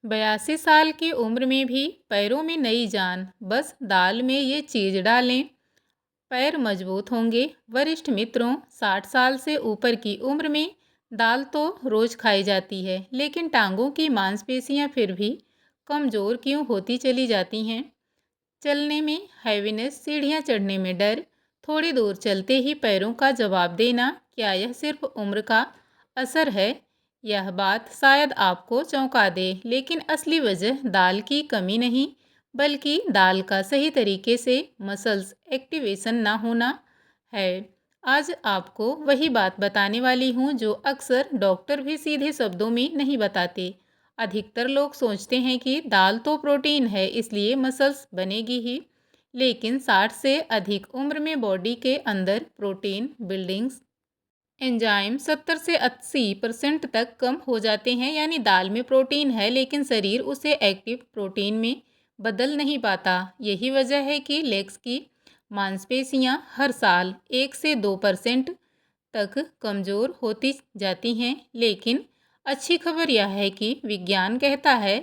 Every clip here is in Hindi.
82 साल की उम्र में भी पैरों में नई जान, बस दाल में ये चीज़ डालें, पैर मजबूत होंगे। वरिष्ठ मित्रों, 60 साल से ऊपर की उम्र में दाल तो रोज खाई जाती है, लेकिन टांगों की मांसपेशियां फिर भी कमजोर क्यों होती चली जाती हैं? चलने में हैवीनेस, सीढ़ियां चढ़ने में डर, थोड़ी दूर चलते ही पैरों का जवाब देना, क्या यह सिर्फ उम्र का असर है? यह बात शायद आपको चौंका दे, लेकिन असली वजह दाल की कमी नहीं, बल्कि दाल का सही तरीके से मसल्स एक्टिवेशन ना होना है। आज आपको वही बात बताने वाली हूँ जो अक्सर डॉक्टर भी सीधे शब्दों में नहीं बताते। अधिकतर लोग सोचते हैं कि दाल तो प्रोटीन है, इसलिए मसल्स बनेगी ही, लेकिन 60 से अधिक उम्र में बॉडी के अंदर प्रोटीन बिल्डिंग्स एंजाइम 70 से 80% तक कम हो जाते हैं। यानी दाल में प्रोटीन है, लेकिन शरीर उसे एक्टिव प्रोटीन में बदल नहीं पाता। यही वजह है कि लेग्स की मांसपेशियां हर साल 1 से 2% तक कमज़ोर होती जाती हैं। लेकिन अच्छी खबर यह है कि विज्ञान कहता है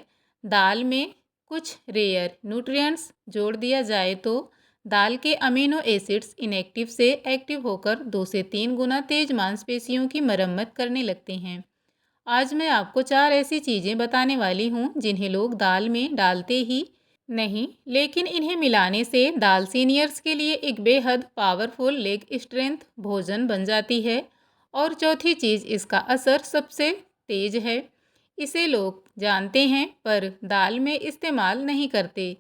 दाल में कुछ रेयर न्यूट्रिएंट्स जोड़ दिया जाए तो दाल के अमीनो एसिड्स इनएक्टिव से एक्टिव होकर 2 से 3 गुना तेज मांसपेशियों की मरम्मत करने लगते हैं। आज मैं आपको 4 ऐसी चीज़ें बताने वाली हूँ जिन्हें लोग दाल में डालते ही नहीं, लेकिन इन्हें मिलाने से दाल सीनियर्स के लिए एक बेहद पावरफुल लेग स्ट्रेंथ भोजन बन जाती है। और चौथी चीज़, इसका असर सबसे तेज है। इसे लोग जानते हैं पर दाल में इस्तेमाल नहीं करते।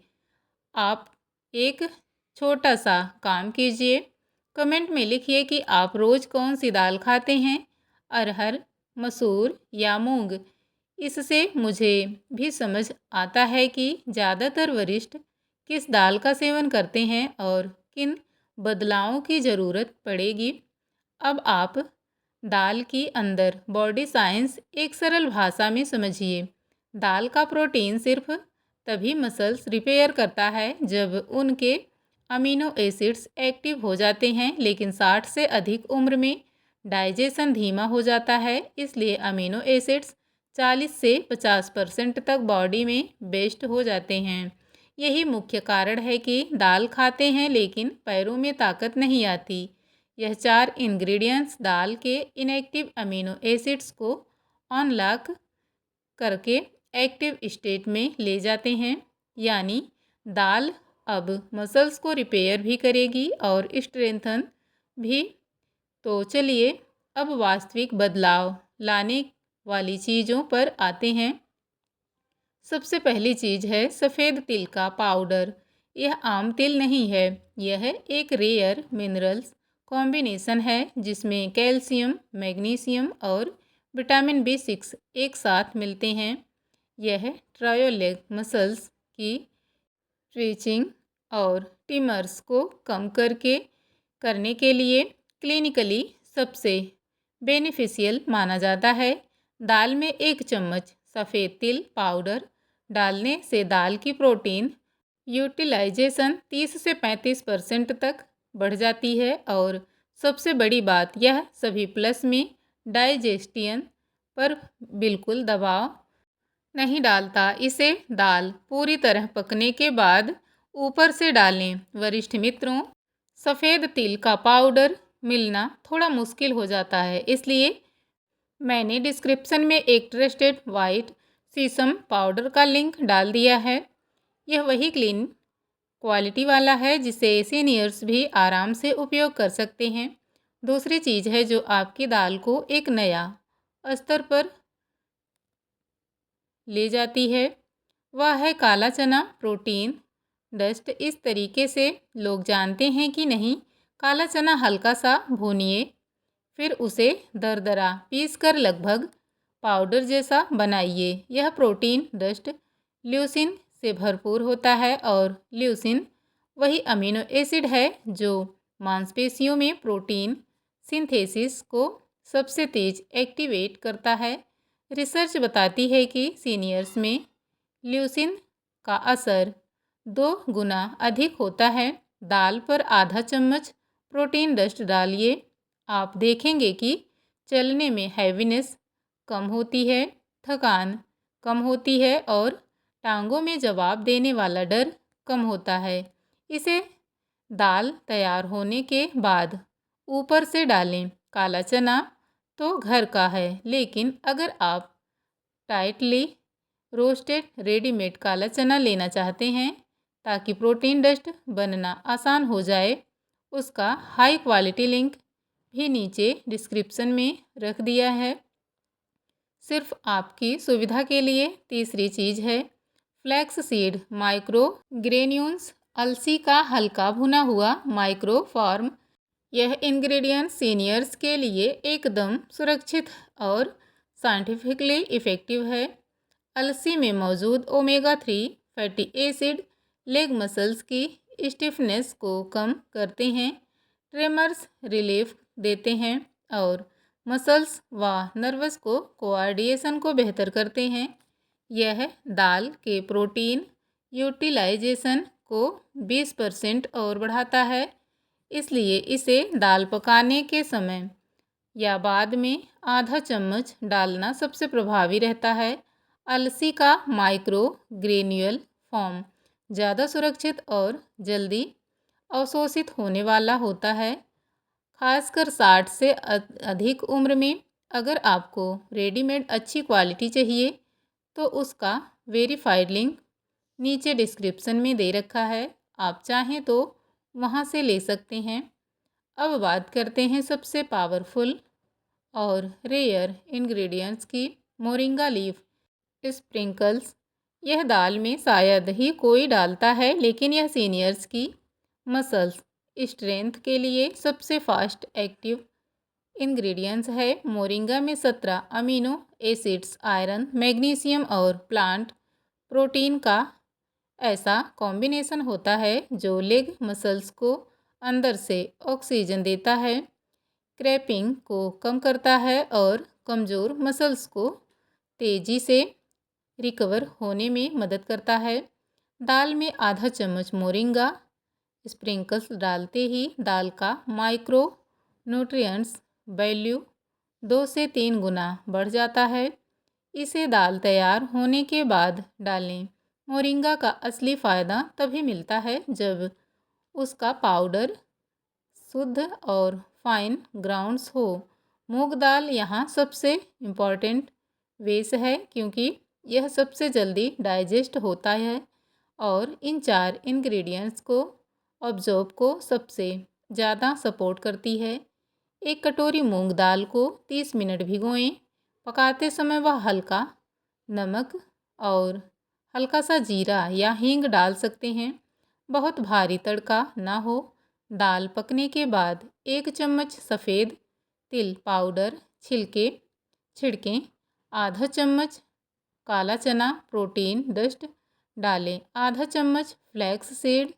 आप एक छोटा सा काम कीजिए, कमेंट में लिखिए कि आप रोज़ कौन सी दाल खाते हैं, अरहर, मसूर या मूंग। इससे मुझे भी समझ आता है कि ज़्यादातर वरिष्ठ किस दाल का सेवन करते हैं और किन बदलावों की ज़रूरत पड़ेगी। अब आप दाल की अंदर बॉडी साइंस एक सरल भाषा में समझिए। दाल का प्रोटीन सिर्फ तभी मसल्स रिपेयर करता है जब उनके अमीनो एसिड्स एक्टिव हो जाते हैं, लेकिन 60 से अधिक उम्र में डाइजेशन धीमा हो जाता है, इसलिए अमीनो एसिड्स 40 से 50% तक बॉडी में वेस्ट हो जाते हैं। यही मुख्य कारण है कि दाल खाते हैं लेकिन पैरों में ताकत नहीं आती। यह 4 इंग्रेडिएंट्स दाल के इनएक्टिव अमीनो एसिड्स को अनलॉक करके एक्टिव स्टेट में ले जाते हैं। यानी दाल अब मसल्स को रिपेयर भी करेगी और स्ट्रेंथन भी। तो चलिए अब वास्तविक बदलाव लाने वाली चीज़ों पर आते हैं। सबसे पहली चीज़ है सफ़ेद तिल का पाउडर। यह आम तिल नहीं है, यह एक रेयर मिनरल्स कॉम्बिनेशन है जिसमें कैल्शियम, मैग्नीशियम और विटामिन B6 एक साथ मिलते हैं। यह ट्रायोलेग मसल्स की स्ट्रेचिंग और टिमर्स को कम करने के लिए क्लिनिकली सबसे बेनिफिशियल माना जाता है। दाल में 1 चम्मच सफ़ेद तिल पाउडर डालने से दाल की प्रोटीन यूटिलाइजेशन 30 से 35% तक बढ़ जाती है। और सबसे बड़ी बात, यह सभी प्लस में डाइजेस्टियन पर बिल्कुल दबाव नहीं डालता। इसे दाल पूरी तरह पकने के बाद ऊपर से डालें। वरिष्ठ मित्रों, सफ़ेद तिल का पाउडर मिलना थोड़ा मुश्किल हो जाता है, इसलिए मैंने डिस्क्रिप्शन में एक ट्रस्टेड वाइट सीसम पाउडर का लिंक डाल दिया है। यह वही क्लीन क्वालिटी वाला है जिसे सीनियर्स भी आराम से उपयोग कर सकते हैं। दूसरी चीज़ है जो आपकी दाल को एक नया स्तर पर ले जाती है, वह है काला चना प्रोटीन डस्ट। इस तरीके से लोग जानते हैं कि नहीं। काला चना हल्का सा भूनिए, फिर उसे दरदरा पीसकर लगभग पाउडर जैसा बनाइए। यह प्रोटीन डस्ट ल्यूसिन से भरपूर होता है और ल्यूसिन वही अमीनो एसिड है जो मांसपेशियों में प्रोटीन सिंथेसिस को सबसे तेज एक्टिवेट करता है। रिसर्च बताती है कि सीनियर्स में ल्यूसिन का असर 2 गुना अधिक होता है। दाल पर आधा चम्मच प्रोटीन डस्ट डालिए, आप देखेंगे कि चलने में हैवीनेस कम होती है, थकान कम होती है और टांगों में जवाब देने वाला डर कम होता है। इसे दाल तैयार होने के बाद ऊपर से डालें। काला चना तो घर का है, लेकिन अगर आप टाइटली रोस्टेड रेडीमेड काला चना लेना चाहते हैं ताकि प्रोटीन डस्ट बनना आसान हो जाए, उसका हाई क्वालिटी लिंक भी नीचे डिस्क्रिप्शन में रख दिया है। सिर्फ आपकी सुविधा के लिए तीसरी चीज़ है फ्लैक्स सीड माइक्रो ग्रेन्यूल्स, अलसी का हल्का भुना हुआ माइक्रो फॉर्म। यह इंग्रेडिएंट सीनियर्स के लिए एकदम सुरक्षित और साइंटिफिकली इफ़ेक्टिव है। अलसी में मौजूद omega 3 fatty acid leg muscles की स्टिफनेस को कम करते हैं, ट्रेमर्स रिलीफ देते हैं और मसल्स व नर्वस को कोऑर्डिनेशन को बेहतर करते हैं। यह दाल के प्रोटीन यूटिलाइजेशन को 20% और बढ़ाता है, इसलिए इसे दाल पकाने के समय या बाद में आधा चम्मच डालना सबसे प्रभावी रहता है। अलसी का माइक्रो ग्रेन्यूल फॉर्म ज़्यादा सुरक्षित और जल्दी अवशोषित होने वाला होता है, खासकर 60 से अधिक उम्र में। अगर आपको रेडीमेड अच्छी क्वालिटी चाहिए तो उसका वेरीफाइड लिंक नीचे डिस्क्रिप्शन में दे रखा है, आप चाहें तो वहाँ से ले सकते हैं। अब बात करते हैं सबसे पावरफुल और रेयर इंग्रेडिएंट्स की, मोरिंगा लीफ स्प्रिंकल्स। यह दाल में शायद ही कोई डालता है, लेकिन यह सीनियर्स की मसल्स स्ट्रेंथ के लिए सबसे फास्ट एक्टिव इंग्रेडिएंट्स है। मोरिंगा में 17 अमीनो एसिड्स, आयरन, मैग्नीशियम और प्लांट प्रोटीन का ऐसा कॉम्बिनेशन होता है जो लेग मसल्स को अंदर से ऑक्सीजन देता है, क्रैपिंग को कम करता है और कमज़ोर मसल्स को तेज़ी से रिकवर होने में मदद करता है। दाल में आधा चम्मच मोरिंगा स्प्रिंकल्स डालते ही दाल का माइक्रो न्यूट्रिएंट्स वैल्यू 2 से 3 गुना बढ़ जाता है। इसे दाल तैयार होने के बाद डालें। मोरिंगा का असली फ़ायदा तभी मिलता है जब उसका पाउडर शुद्ध और फाइन ग्राउंड्स हो। मूंग दाल यहाँ सबसे इम्पॉर्टेंट बेस है, क्योंकि यह सबसे जल्दी डाइजेस्ट होता है और इन 4 इंग्रेडिएंट्स को ऑब्जॉर्ब को सबसे ज़्यादा सपोर्ट करती है। एक कटोरी मूंग दाल को 30 मिनट भिगोएं। पकाते समय वह हल्का नमक और हल्का सा जीरा या हींग डाल सकते हैं, बहुत भारी तड़का ना हो। दाल पकने के बाद 1 चम्मच सफ़ेद तिल पाउडर छिड़कें। आधा चम्मच काला चना प्रोटीन डस्ट डालें। आधा चम्मच फ्लैक्स सीड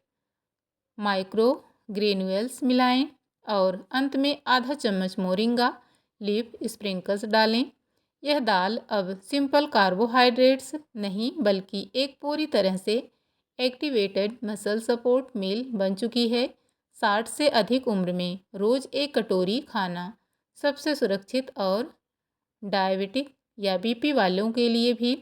माइक्रो ग्रेन्यूल्स मिलाएं और अंत में आधा चम्मच मोरिंगा लीफ स्प्रिंकल्स डालें। यह दाल अब सिंपल कार्बोहाइड्रेट्स नहीं, बल्कि एक पूरी तरह से एक्टिवेटेड मसल सपोर्ट मील बन चुकी है। 60 से अधिक उम्र में रोज़ एक कटोरी खाना सबसे सुरक्षित और डायबिटिक या बीपी वालों के लिए भी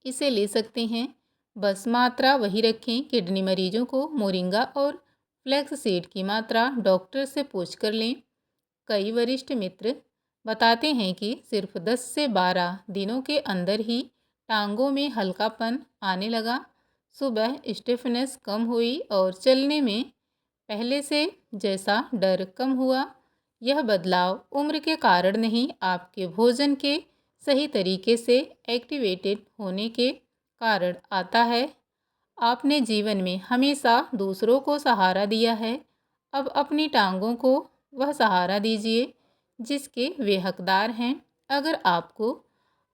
इसे ले सकते हैं। बस मात्रा वही रखें। किडनी मरीजों को मोरिंगा और फ्लैक्स सीड की मात्रा डॉक्टर से पूछ कर लें। कई वरिष्ठ मित्र बताते हैं कि सिर्फ 10 से 12 दिनों के अंदर ही टांगों में हल्कापन आने लगा, सुबह स्टिफनेस कम हुई और चलने में पहले से जैसा डर कम हुआ। यह बदलाव उम्र के कारण नहीं, आपके भोजन के सही तरीके से एक्टिवेटेड होने के कारण आता है। आपने जीवन में हमेशा दूसरों को सहारा दिया है, अब अपनी टांगों को वह सहारा दीजिए जिसके वे हकदार हैं। अगर आपको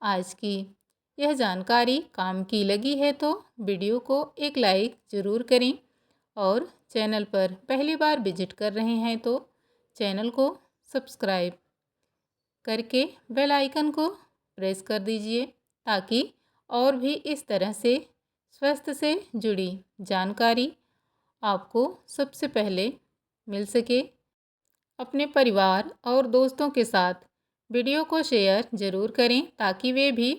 आज की यह जानकारी काम की लगी है तो वीडियो को एक लाइक ज़रूर करें और चैनल पर पहली बार विजिट कर रहे हैं तो चैनल को सब्सक्राइब करके बेल आइकन को प्रेस कर दीजिए, ताकि और भी इस तरह से स्वास्थ्य से जुड़ी जानकारी आपको सबसे पहले मिल सके। अपने परिवार और दोस्तों के साथ वीडियो को शेयर ज़रूर करें ताकि वे भी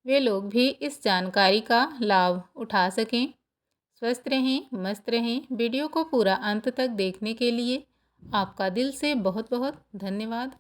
वे लोग भी इस जानकारी का लाभ उठा सकें। स्वस्थ रहें, मस्त रहें। वीडियो को पूरा अंत तक देखने के लिए आपका दिल से बहुत बहुत धन्यवाद।